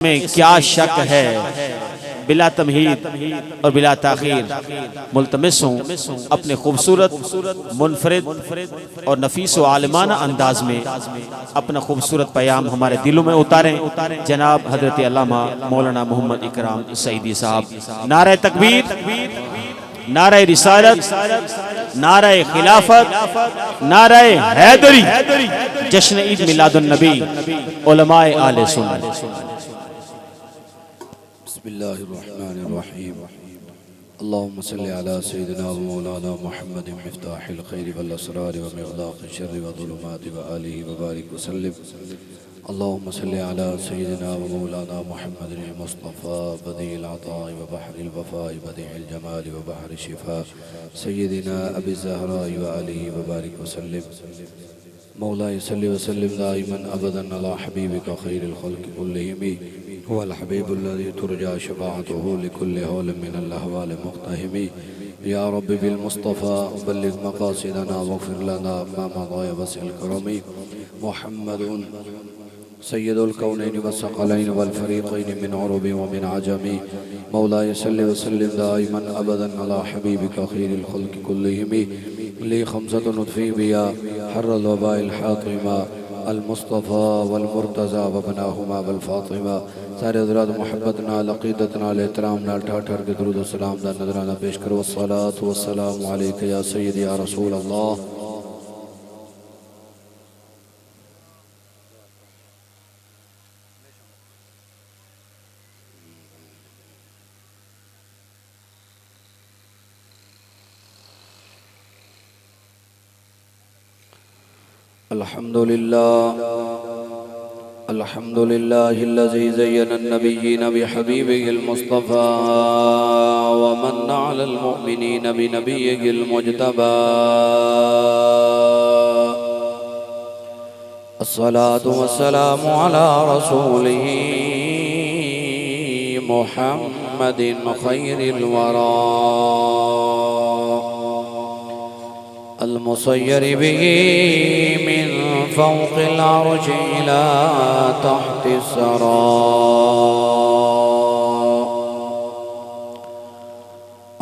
में क्या शक है, बिला तमहीद और बिला ताखीर मुल्तमिस हूँ अपने खूबसूरत मुनफरिद और नफीस व आलिमाना अंदाज में अपना खूबसूरत पैगाम हमारे दिलों में उतारें। जनाब हजरत अल्लामा मौलाना मोहम्मद इकराम सईदी साहब। नारे तकबीर, नारे रिसालत, नारे खिलाफत, नारे हैदरी, जश्न ईद मिलादुन नबी, उलमाए आले सुन्नत। बिस्मिल्लाहिर्रहमानिर्रहीम। अल्लाहुम्मा सल्लि अला सय्यिदिना व मौलाना मुहम्मदिन मिफ्ताहिल खैरि वल असरार व मिग़लाक़िश शर्रि व ज़ुलुमाति व आलिहि व बारिक व सल्लिम। अल्लाहुम्मा सल्लि अला सय्यिदिना व मौलाना मुहम्मदिन मुस्तफ़ा बदील अता'i व बहरिल वफ़ा'i बदीइल जमालि व बहरि शिफ़ा सय्यिदिना अबी ज़हरा'i व आलिहि व बारिक व सल्लिम। मौलाए सल्लि व सल्लिम दाइमन अबदन अला हबीबिका खैरिल ख़ल्क़ि कुल्लिहिम हुवल हबीबुल्लज़ी तुरजा शफ़ाअतुहु लिकुल्लि हौलिन मिनल अहवालि मुक़्तहिमी। या रब्बि बिल मुस्तफ़ा बल्लिग़ मक़ासिदना वग़फ़िर लना मा मज़ा वसिअल करमी। मुहम्मदुन सय्यदुल कौनैनि वस्सक़लैनि वल फ़रीक़ैनि मिन अरबि व मिन अजमी। मौलाए सल्लि व सल्लिम दाइमन अबदन अला हबीबिका खैरिल ख़ल्क़ि कुल्लिहिम। ली ख़म्सतुन उत्फ़ी बिहा हर्रल वबाइल हातिमा अल मुस्तफ़ा वल मुर्तज़ा व बनाहुमा वल फ़ातिमा। सारे हज़रात मोहब्बत नाल अक़ीदत नाल एहतराम नाल ठाठर के दुरूद व सलाम दा नज़राना पेश करो। वस्सलातु वस्सलामु अलैका या सय्यदी या रसूल अल्लाह। अल्हम्दुलिल्लाहिल्लज़ी ज़य्यना अन्नबिय्यीना बिहबीबिहिल मुस्तफ़ा व मन्ना अलल मुअमिनीना बिनबिय्यिहिल मुज्तबा। अस्सलातु वस्सलामु अला रसूलिही मुहम्मदिन खैरिल वरा अल मुसय्यरि बिही मिन फ़ौक़िल अर्शि इला तहतिस सरा।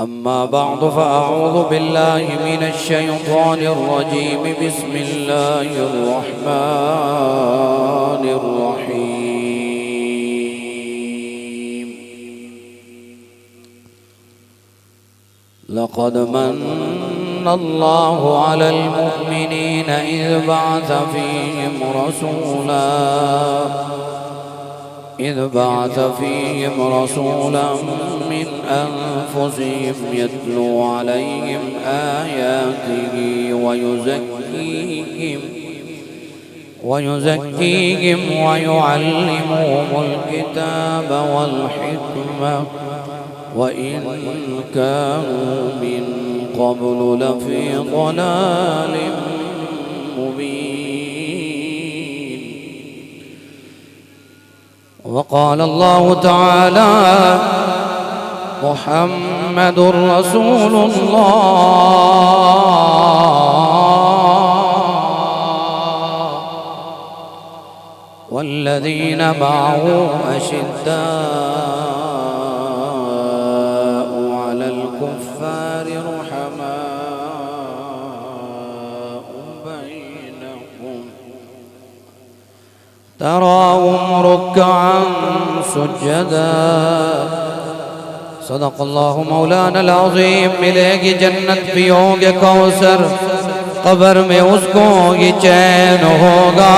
अम्मा बअद फ़अऊज़ु बिल्लाहि मिनश शैतानिर रजीम। बिस्मिल्लाहिर रहमानिर रहीम। लक़द मन्ना अल्लाहु अलल मुअमिनीना इज़ बअस फ़ीहिम रसूलन मिन अनफ़ुसिहिम यत्लू अलैहिम आयातिही व युज़क्कीहिम व युअल्लिमुहुमुल किताब वल हिकमह व इन कानू मिन क़ब्लु लफ़ी ज़लालिम मुबीन। वक़ाल अल्लाहु तआला मुहम्मदुर रसूलुल्लाह वल्लज़ीना मअहु अशिद्दाउ अलल कुफ़्फ़ारि रुहमाउ बैनहुम तराहुम रुक्अन सुज्जदा। सदक़ल्लाहु मौलाना अज़ीम। मिलेगी जन्नत, पियोगे कौसर, कब्र में उसको ये चैन होगा,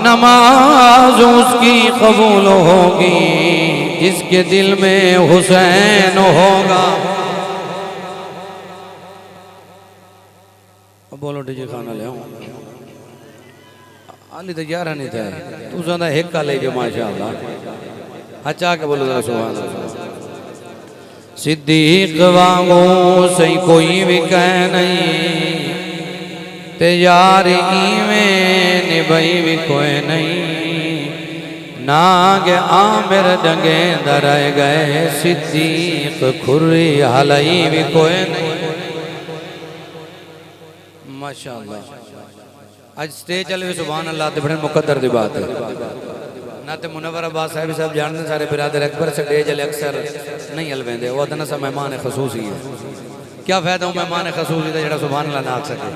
नमाज उसकी कबूल होगी जिसके दिल में हुसैन होगा। बोलो डीजे खाना ले आली तो यार नहीं था तू ज़्यादा हिक्का ले जो माशाअल्लाह। अच्छा के बोलो जरा सुभान अल्लाह। सिद्दीक वांगू सही कोई भी कह नहीं ते यार इवें निभाई भी कोई नहीं। नागे आमिर डंगे दराए गए सिद्दीक खुर्री हलाई भी कोई नहीं। माशाअल्लाह। आज स्टेज चले सुभान अल्लाह ते बड़े मुकद्दर दी बात है। ना तो मुनव्वर अब्बास साहब जानते सारे बिरादर अकबर से डेज अक्सर नहीं हलवेंदे वो तो ना सा मेहमान खसूसी है। क्या फायदा हूँ मेहमान खसूसी का जो सुभान अल्लाह ना आख सके।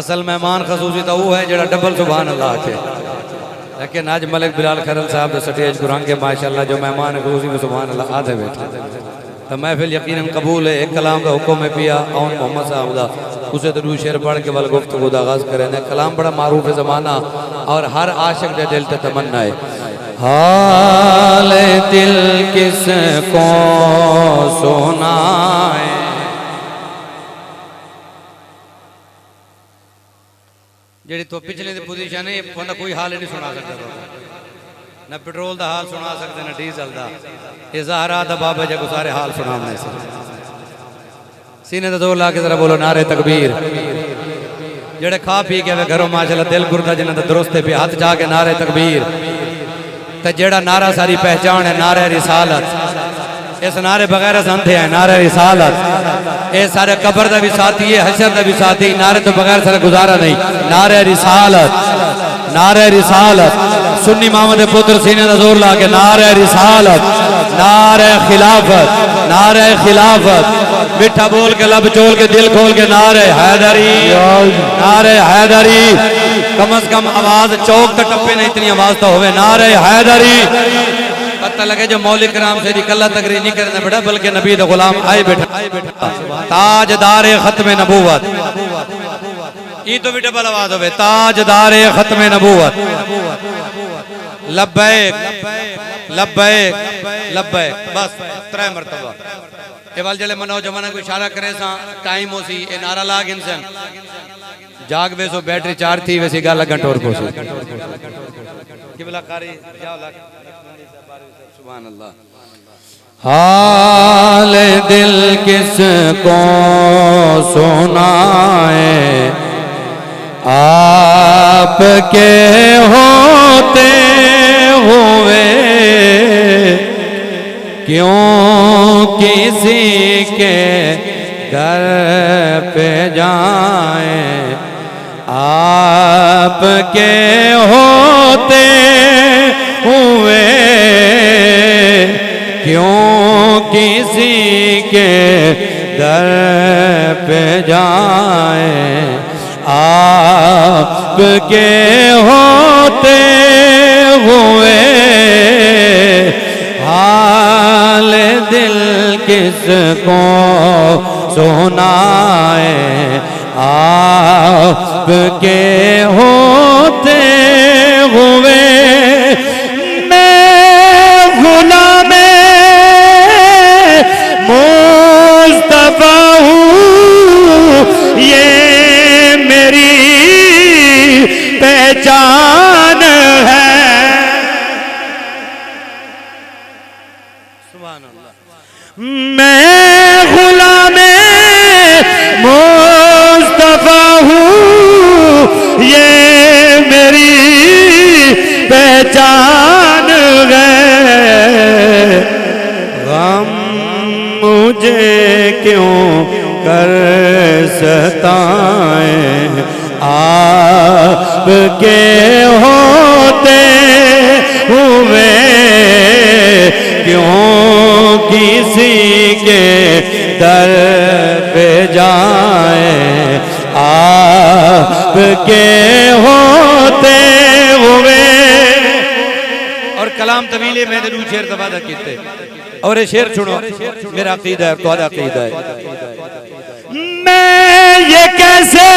असल मेहमान खसूसी तो वो है जो डबल सुभान अल्लाह आखे। लेकिन आज मलिक बिलाल खैरल साहब ने स्टेज गुरांगे माशाअल्लाह जो मेहमान खसूसी में सुभान अल्लाह आधे बैठे तो महफिल यकीनन कबूल है। एक कलाम का हुक्म है पिया और मोहम्मद साहब का उसे तो शेर पढ़ के बल गुफ्तगू का आगाज करें। कलाम बड़ा मारूफ है ज़माना और हर आशिक के दिल से तमन्ना है। हाल दिल किसको सुनाए जी तो पिछले पोजीशन है बंदा कोई हाल ही नहीं सुना सकता ना पेट्रोल का हाल सुना सकते ना डीजल का। इज़हारा दा बाबा जी को सारे हाल सुनाने से सीने का जोर ला के जरा बोलो नारे तकबीर। जेड़े खा पी के वे घरों माशाल्लाह दिल गुरदा जिन्हां दा दुरुस्त पे हाथ जा के नारे तकबीर। ते जेड़ा नारा सारी पहचान है नारे रिसालत इस नारे बगैर संथे है नारे रिसालत। ये सारे कब्र का भी साथी है हशर का भी साथी नारे तो बगैर सारा गुजारा नहीं। नारे रिसालत नारे रिसालत सुन्नी मोहम्मद पुत्र सीने का जोर ला के नारे रिसालत नारे खिलाफत नारे खिलाफत मिठा बोल के लब चोल के दिल खोल के नारे हैदरी नारे हैदरी। कम से कम आवाज चौक तक टप्पे नहीं इतनी आवाज तो होवे नारे हैदरी। पता लगे जो मौलिक कराम से कल्ला तकरीर नहीं करना बेटा बल्कि नबी दा गुलाम आए बैठा ताजदार खत्म नबूवत ये तो भी डबल आवाज होवे ताजदार खत्म नबूवत लब्बैक लब्बैक लब्बैक बस 3 मरतबा। ये वाल जले मनो जमाना को इशारा करे सा टाइम हो सी ए नारा लाग इंसान जाग वे सो बैटरी चार्ज थी वैसी गाल घंटों और कोसी किबला कारी जाओ लाग सुभान अल्लाह। हाल दिल किसको सुनाए आपके होते हुए क्यों किसी के घर पे जाए आपके होते हुए क्यों किसी के दर पे जाए आपके होते हुए हाल दिल किसको सुनाए आपके होते हुए मैं गुलाम मुस्तफा हूँ ये मेरी पहचान है। सुभान अल्लाह। मैं गुलाम मुस्तफा हूँ ये मेरी पहचान है। गम मुझे क्यों कर सताए आपके होते हुए क्यों किसी के दर पे जाए आपके होते हुए। और कलाम तवीले में दू शेर तबादा किते और ये शेर सुनो मेरा अकीदा है तुम्हारा अकीदा है। मैं ये कैसे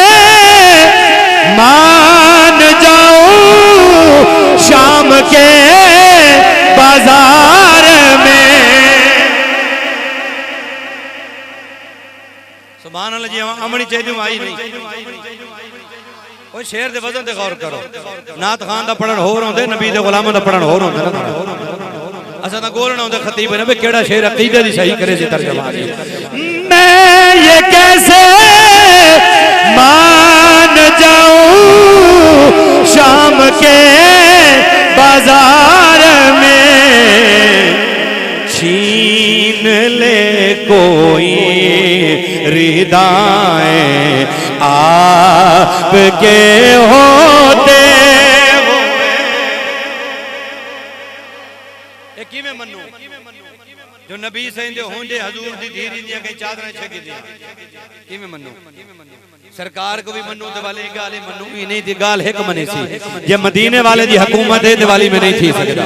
मान जाऊं शाम के बाजार में। सुभान अल्लाह जी अमनी चाहिए आई नहीं शेर दे वजन ते गौर करो। नात खान दा पढ़न होर होंदे नबी दे गुलामां दा पढ़न होर होंदे ना असा ता गोलना होंदे खतीब ने केड़ा शेर अकीदे दी सही करे सी तर्जुमा। मैं ये कैसे मान जाऊं शाम के बाजार में छीन ले कोई रिदाएं आपके होते हुए ए किवें मन्नू जो नबी सहिंदे होंदे हजूर दी धीरी दियां कई चादरां छकी दियां किवें मन्नू सरकार को भी मन्नू ते वाले गाली मन्नू ही नहीं थी गाल एक मने सी जे मदीने वाले दी हुकूमत है दिवाली में नहीं थी सकदा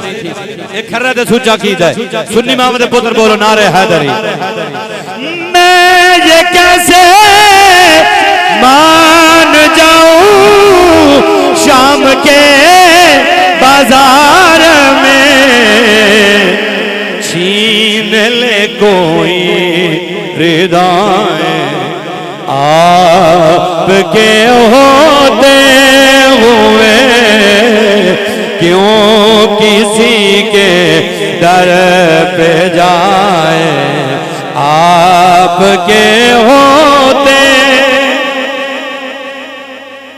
एक खर्रा ते सुचा कीदा है सुन्नी इमाम दे पुत्र बोलो नारे हैदरी मैं ये कैसे मान जाऊं शाम के बाजार में छीन ले कोई रिदाएं आपके होते हुए क्यों किसी के दर पे जाए आपके होते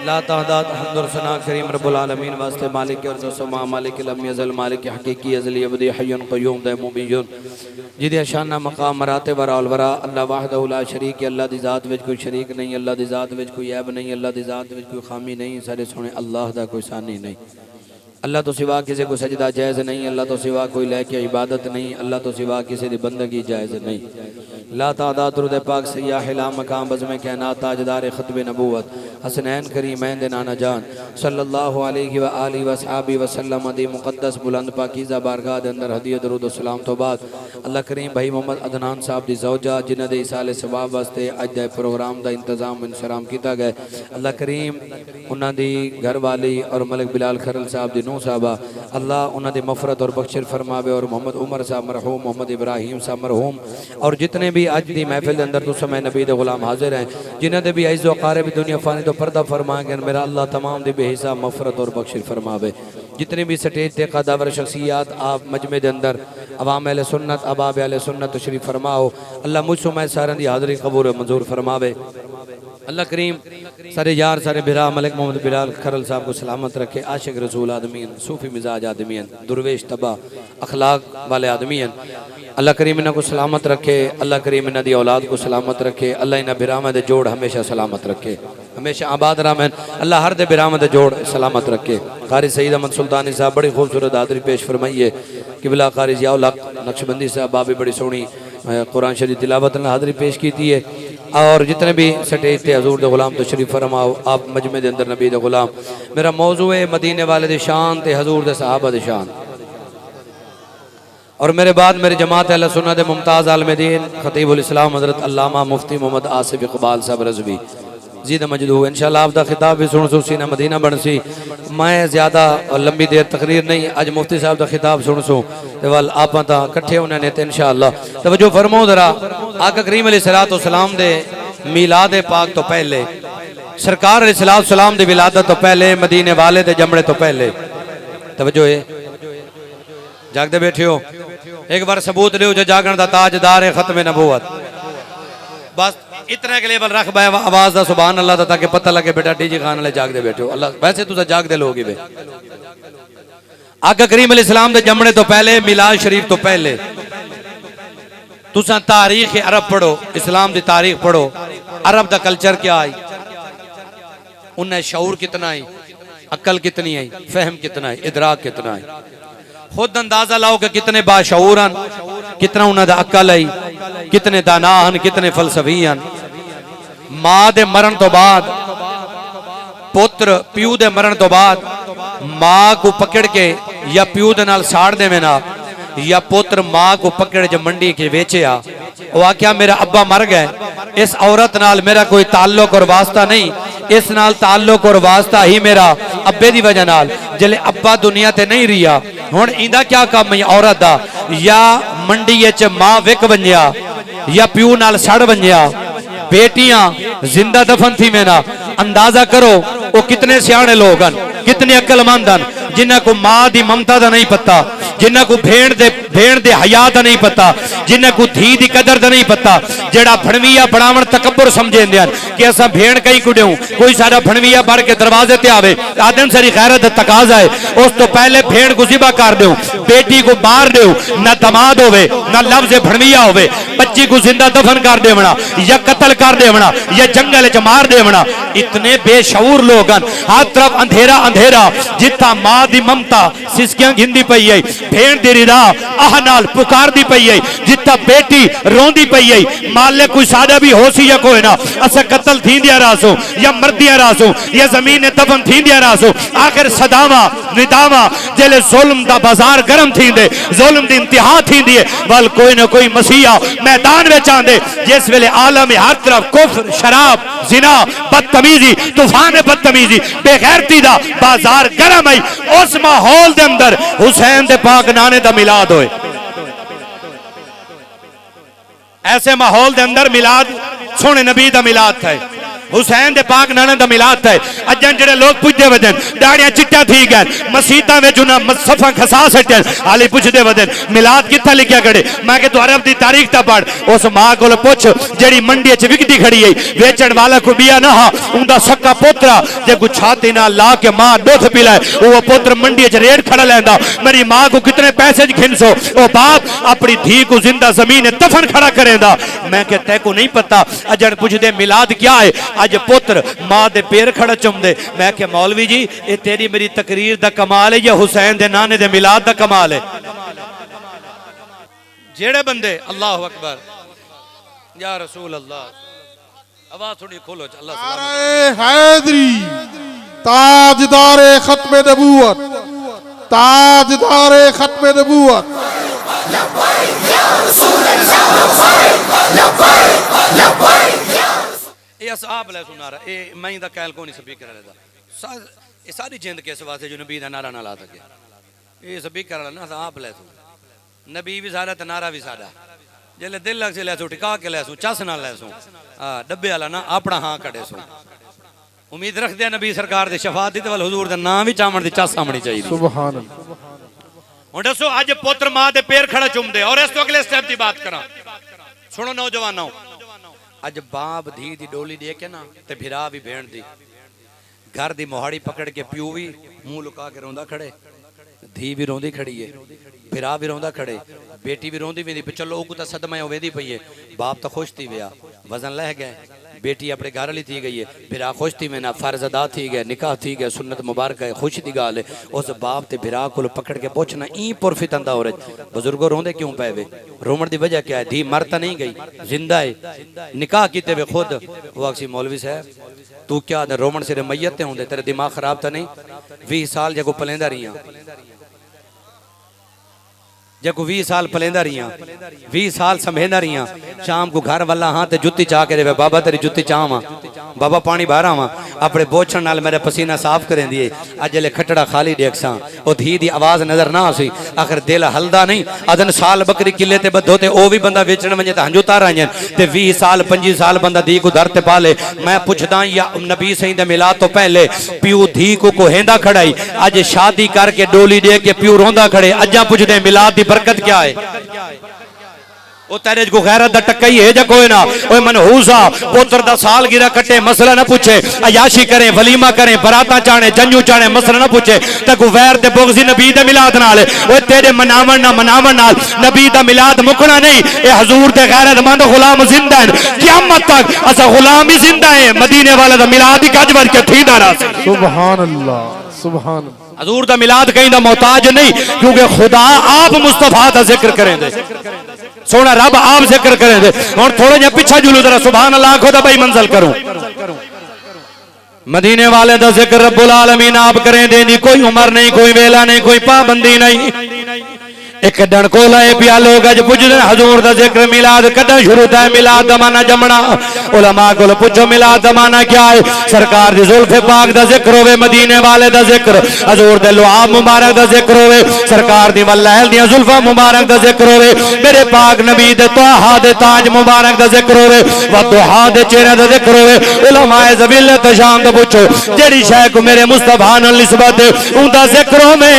ला तादाद हम्दुर सना करीम रब्बुल आलमीन वास्ते मालिक अर्ज़ समा मालिक लम यज़ल मालिक हकीकी अज़ली अबदी हय्युन क़य्यूम दाइम मुबीन जिदे शाना मकाम मरातिब वराल वरा अल्लाह वहदहु ला शरीक है अल्लाह दी ज़ात विच कोई शरीक नहीं अल्लाह दी ज़ात विच कोई ऐब नहीं अल्लाह दी ज़ात विच कोई खामी नहीं सारे सोने अल्लाह दा कोई सानी नहीं अल्लाह तो सिवा किसी को सजदा जायज़ नहीं अल्लाह तो सिवा कोई लैके इबादत नहीं अल्लाह तो सिवा किसी दी बंदगी जायज़ नहीं ला तादाद दुरूद पाक सय्याह ला मकाम बज़्म कायनात ताजदार ख़त्म नबूवत हसनैन करीमैन दे नाना जान सल्लल्लाहु अलैहि व आलिहि व सहाबी वसल्लम दी मुक़द्दस बुलंद पाकीज़ा बारगाह दे अंदर हदिया दरूद व सलाम तो बाद अल्लाह करीम भाई मोहम्मद अदनान साहब दी ज़ौजा जिन्हां दे इसाले सवाब वास्ते अज दे प्रोग्राम दा इंतजाम इंसराम कीता गया अल्लाह करीम उन्हां दी घरवाली और मलिक बिलाल खरल साहब दी नूह साहबा अल्लाह उन्हां दी मफ़रत और बख्शिश फरमावे और मोहम्मद उमर साहब मरहूम मोहम्मद इब्राहिम साहब मरहूम और जितने भी अज दी महफिल के अंदर तो समय नबी दे गुलाम हाजिर हैं जिन्हां दे भी इज़्ज़ो क़ारिब दुनिया फ़ानी तो पर्दा फरमाएंगे मेरा अल्लाह तमाम दी बेहिसाब मफ़रत और बख्शिश फरमावे जितने भी स्टेज ते कदावर शख्सियात आप मजमे दे अंदर अवाम अहले सुन्नत अबाब अहले सुन्नत तशरीफ फरमाओ अल्लाह मुझसो मैं सारे दी हाज़री कबूल मंजूर फरमावे अल्लाह करीम सारे यार सारे बिरा मलिक मोहम्मद बिलाल खरल साहब को सलामत रखे आशिक रसूल आदमीन सूफ़ी मिजाज आदमीन दुरवेश तबाह अखलाक वाले आदमीन अल्लाह करीम इन्हां को सलामत रखे अल्लाह करीम इन्हां दी औलाद को सलामत रखे अल्लाह इन्हां बिरामा दे जोड़ हमेशा सलामत रखे हमेशा आबाद रहमन अल्लाह हर दे बिरामा दे जोड़ सलामत रखे कारी सईद अहमद सुल्तानी साहब बड़ी खूबसूरत हाज़री पेश फरमाइए किबला कारी ज़ियाउल हक नक्शबंदी साहब बाबी बड़ी सोहनी कुरान शरीफ तिलावत हाज़री पेश की है और जितने भी स्टेज थे हजूर दे गुलाम तशरीफ फरमाओ आप मजमे दे अंदर नबी दे गुलाम मेरा मौजू है मदीने वाले दी शान ते हजूर दे सहाबा दी शान और मेरे बाद मेरी जमात अहले सुन्नत दे मुमताज़ आलिम दीन खतीबुल इस्लाम हज़रत अल्लामा मुफ्ती मोहम्मद आसिफ इकबाल साहब रज़वी जीद मजदू इंशाअल्लाह आपका खिताब भी सुन सू ना मदीना बन सी मैं ज़्यादा लंबी देर तकरीर नहीं अज मुफ्ती साहब का खिताब सुन सू वल आप कट्ठे होने ने इंशाअल्लाह तवज्जो फरमाओ जरा आका करीम अलैहिस्सलातु वस्सलाम दे मीलाद पाक तो पहले सरकार अलैहिस्सलातु वस्सलाम दी विलादत तो पहले मदीने वाले दे जमणे तो पहले तवज्जो है जागते बैठे हो एक बार सबूत लियो जो जागण दा ताजदार है खत्म नबूवत बस इतना के लेवल रख बाय आवाज दा सुभान अल्लाह दा ताकि पता लगे बेटा डीजे खान वाले जागते बैठे हो अल्लाह वैसे तुसा जागते लोग ही बे आका करीम अलैहिस्सलाम दे जमणे तो पहले मिलाद शरीफ तो पहले तुसा तारीख अरब पढ़ो इस्लाम दी तारीख पढ़ो अरब दा कल्चर क्या आई उन्हें शऊर कितना आई अक्ल कितनी आई फहम कितना आई इदराक कितना आई खुद अंदाजा लाओ कि कितने बाशऊर हन कितना उन्हें अक्ल आई कितने दाना हन कितने फलसफी हन मां दे मरण तो बाद पुत्र प्यू दे मरण तो बाद मां को पकड़ के या प्यू दे नाल साड़ देवे ना या पुत्र मां को पकड़ के मंडी के बेचया वो आख्या मेरा अब्बा मर गए इस औरत नाल मेरा कोई ताल्लुक और वास्ता नहीं इस नाल ताल्लुक और वास्ता ही मेरा अब्बे दी वजह नाल जले अब्बा दुनिया ते नहीं रिया हुण इंदा क्या काम है औरत दा या मंडी च मां विक वंजिया या प्यू नाल सड़ वंजिया बेटियां जिंदा दफन थी मेना अंदाजा करो वो कितने सियाने लोग हन कितने अक्लमंद हन जिन्हां को मां दी ममता दा नहीं पता जिन्हां को भेड़ दे हया दा नहीं पता जिन्हां को धी दी कदर दा नहीं पता जेड़ा फणविया बनावण तकब्बुर समझेंदे हन कि असां भेड़ कई कुड्यूं कोई साडा फणविया भर के दरवाजे ते आवे आदम सारी गैरत दा तकाजा है उस तो पहले भेड़ को ज़िबा कर दो बेटी को मार दो ना दमाद होवे ना लफ्ज़ फणविया होवे बच्ची को जिंदा दफन कर देवना या कत्ल कर देवना या जंगल च मार देवना इतने बेशऊर लोग हन हर तरफ अंधेरा अंधेरा जिथा मां दी ममता सिसकियां घिंदी पई है भेड़ दी रिदा आह नाल पुकारदी पई है जिता बेटी रोंदी पई है माले कोई सादा भी हो सी या कोई ना अस कत्ल थींदिया रासो या मरदिया रासो या जमीन दफन थींदिया रासो आखिर सदावा निदावा जेले जुल्म दा बाजार गरम थींदे जुल्म दी इंतहा थींदी है वल कोई ना कोई मसीहा मैदान में आंदे जिस वेले आलम हर तरफ कुफ्र शराब जिना बदतमीजी तूफान बदतमीजी बेगैरती दा बाजार गरम है उस माहौल दे अंदर हुसैन दे पाक नाने दा मिलाद होए ऐसे माहौल दे अंदर मिलाद सोने नबी दा मिलाद था हुसैन दे पाक नाना दा मिलाद था अजन जेडे लोग पुछदे वदन दाड़ियां चिट्टा थी गए मसीता में जुना सफा खसा सटन हाली पुछदे वदन मिलाद किथा लिखया गड़े मैं के तू अरब दी तारीख ता पढ़ उस मां कोल पुछ जेड़ी मंडी च विकदी खड़ी है वेचण वाला को बिया ना हा उंदा सक्का पोतरा जे को छाती ना ला के मां दुध पिलाए वो पुत्र मंडी च रेड खड़ा लेंदा मेरी मां को कितने पैसे खिनसो ओ बाप अपनी धी को जिंदा जमीन दफन खड़ा करेंदा मैं के तै को नहीं पता अजन पुछदे मिलाद क्या है अज पुत्र मां दे पैर खड़ा चुमदे मैं के मौलवी जी ये तेरी मेरी तकरीर दा कमाल है या हुसैन दे नाने दे मिलाद दा कमाल है जेड़े बंदे अल्लाह अकबर या रसूल अल्लाह आवाज थोड़ी खोलो अल्लाह सलाम हैदरी ताजदार खत्म नबूवत ताजदार खत्म नबूवत ये असहाब ले सुना रहा ये मैं दा कैल को नहीं स्पीकर लेदा ये सारी जिंद किस वास्ते जो नबी दा नारा ना ला सके ये स्पीकर वाला ना असहाब ले सु नबी भी सारा ते नारा भी साडा जेले दिल लग से ले सु टिका के ले सु चस ना ले सु हां डब्बे वाला ना अपना हां कड़े सु उम्मीद रखदे नबी सरकार दे शफाअत दी ते वल हुजूर दा नाम भी चावण दी चस आमणी चाहिए सुभान अल्लाह हुन दसो अज पुत्र मां दे पैर खड़ा चुमदे और इस तो अगले स्टेप दी बात करा सुनो नौजवानों अज बाप धी दी डोली दे के ना ते भिरा भी भेण दी घर दी मोहाड़ी पकड़ के प्यू भी मुंह लुका के रोंदा खड़े धी भी रोंदी खड़ी है भिरा भी रोंदा खड़े बेटी भी रोंदी वेंदी चलो को तो सदमा वेंदी पई है बाप तो खुश थी गया वजन लह गए बेटी अपने घर वाली थी गई है भिरा खुश थी में ना फर्ज अदा थी गए निकाह थी गए सुन्नत मुबारक है खुश दी गाल है उस बाप ते भिरा को पकड़ के पूछना ई पुरफित अंदा औरत बुजुर्गों रोंदे क्यों पे वे रोमन दी वजह क्या है धी मर तो नहीं गई जिंदा है निकाह कीते वे खुद वो अक्सी मौलवी साहब तू क्या रोमन सिरे मैयत ते होंदे तेरे दिमाग खराब तो नहीं 20 साल जगो पलेंदा रही जको 20 साल पलेंदा रही 20 साल संभेंदा रही शाम को घर वाला हाँ ते जुत्ती चाह के देवे बाबा तेरी जुत्ती चाहवा बाबा पानी बाहर आवा अपने बोछण नाल मेरा पसीना साफ करें दिए अजले खटड़ा खाली देखसा ओ धी दी आवाज नजर ना आसी आखिर दिल हलदा नहीं अदन साल बकरी किले ते बद्धो ते ओ भी बंदा वेचण वने ते हंजू तार आइन ते 20 साल 25 साल बंदा धी को दर ते पाले मैं पुछदा या नबी सही दे मिलाद तो पहले प्यू धी को कोहेंदा खड़ाई अज शादी करके डोली दे के प्यू रोंदा खड़े अजा पुछदे मिलाद दी बरकत क्या है ओ तेरे को गैरत दा टक्कई है जा कोई ना ओए मनहूसा पुत्र दा साल गिरा कटे मसला ना पूछे अयाशी करे वलीमा करे बराता चाणे जंजू चाणे मसला ना पूछे ते को वैर ते बुग़्ज़ नबी दे मिलाद नाल ओए तेरे मनावन नाल नबी दा मिलाद मुकना नहीं ए हुजूर दे गैरतमंद गुलाम जिंदा है क़यामत तक असा गुलाम ही जिंदा है मदीने वाले दा मिलाद ही गज के थींदा रहा सुभान अल्लाह सुभान हुजूर दा मिलाद कहीं दा मोहताज नहीं क्योंकि खुदा आप मुस्तफा दा जिक्र करें दे सोना रब आप जिक्र करें दे और थोड़ा जा पीछा जुलू जरा सुभान अल्लाह खुदा भाई मंजिल करूं मदीने वाले दा जिक्र रब्बुल आलमीन आप करें दे नहीं कोई उम्र नहीं कोई वेला नहीं कोई पाबंदी नहीं एक डन को लाए पिया लोग अज पुछदे हुजूर दा जिक्र मिलाद कदा शुरू था मिलाद दा माना जमना उलमा को पूछो मिलाद दा माना क्या है सरकार दी जुल्फे पाक दा जिक्र होवे मदीने वाले दा जिक्र हुजूर दे लुआब मुबारक दा जिक्र होवे सरकार दी वलैल दी जुल्फा मुबारक दा जिक्र होवे मेरे पाक नबी दे तोहा दे ताज मुबारक दा जिक्र होवे व दुहा दे चेहरे दा जिक्र होवे उलमा ज़बिल तशाम दा पूछो जेड़ी शय को मेरे मुस्तफा नाल निस्बत उंदा जिक्र होवे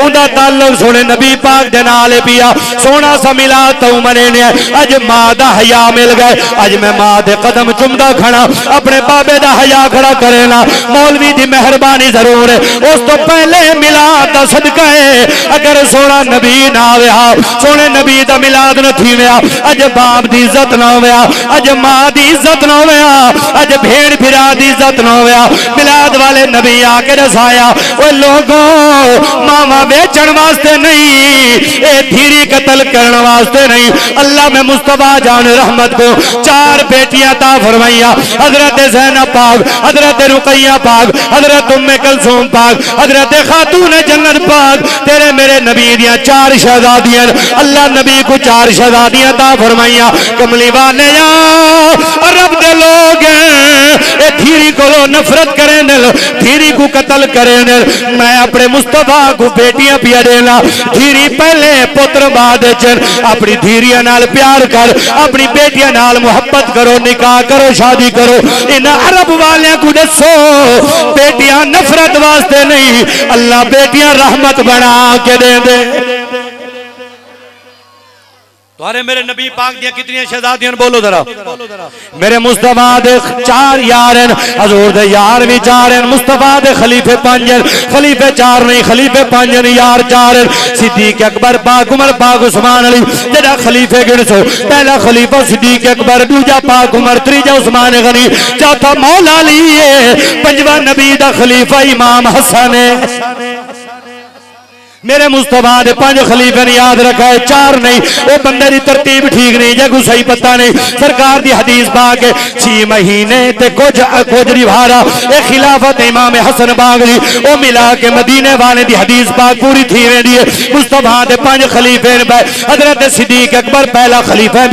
उंदा ताल्लुक सोने नबी पाक दे नाल पिया सोना सा मिला तो मने ने अज मां दा हया मिल गए अज मैं मां दे कदम चुमदा खड़ा अपने बाबे दा हया खड़ा करे ना मौलवी दी मेहरबानी जरूर है उस तो पहले मिलाद दा सदका है अगर सोना नबी ना आया सोने नबी दा मिलाद न थीवेया अज बाप दी इज्जत ना होया अज मां दी इज्जत ना होया अज भेड़ फिरा दी इज्जत ना होया मिलाद वाले नबी आके दसाया ओ लोगों मामा बेचण वास्ते नहीं ए धीरी कत्ल करने वास्ते नहीं। अल्लाह में मुस्तफा जान रहमत को 4 बेटियां ता फरमाइया, हजरत ज़ैनब पाक, हजरत रुकैया पाक, हजरत उम्मे कुलसूम पाक, हजरत खातून जन्नत पाक। तेरे मेरे नबी दियां 4 शहजादियां, अल्लाह नबी को 4 शहजादियां ता फरमाइया। कमली वाले अरब दे लोग ए धीरी को नफरत करें, धीरी को कत्ल करें। मैं अपने मुस्तफा को बेटियां पिया देना। धीरी पहले पुत्र बाद अपनी धीरिया नाल प्यार कर, अपनी बेटियां नाल मुहब्बत करो, निकाह करो, शादी करो। इन अरब वाले को दसो बेटियां नफरत वास्ते नहीं, अल्लाह बेटियां रहमत बना के दे दे। तुम्हारे मेरे नबी पाक दिया कितनी शहजादियां बोलो जरा। मेरे मुस्तफा दे 4 यार हैं, हजूर दे यार भी 4 हैं, मुस्तफा दे खलीफे 5 हैं, खलीफे 4 नहीं खलीफे 5 हैं, यार 4 हैं। सिद्दीक अकबर पाक, उमर पाक, उस्मान अली जरा खलीफे गिनसो। पहला खलीफा सिद्दीक अकबर, दूजा पाक उमर, तीजा उस्मान गनी, चौथा मौला अली है, 5वां नबी दा खलीफा इमाम हसन है। मेरे मुस्तफा दे 5 खलीफे ने याद रखा है, 4 नहीं। वो बंदे की तरतीब ठीक नहीं या कुछ सही पता नहीं। सरकार की हदीस पाक 6 महीने ते कुछ रिवारा ये खिलाफत इमाम हसन बाग दी वो मिला के मदीने वाले की हदीस पाक पूरी थी वेंदी है। मुस्तफा दे 5 खलीफे ने, हजरत सिद्दीक अकबर पहला खलीफा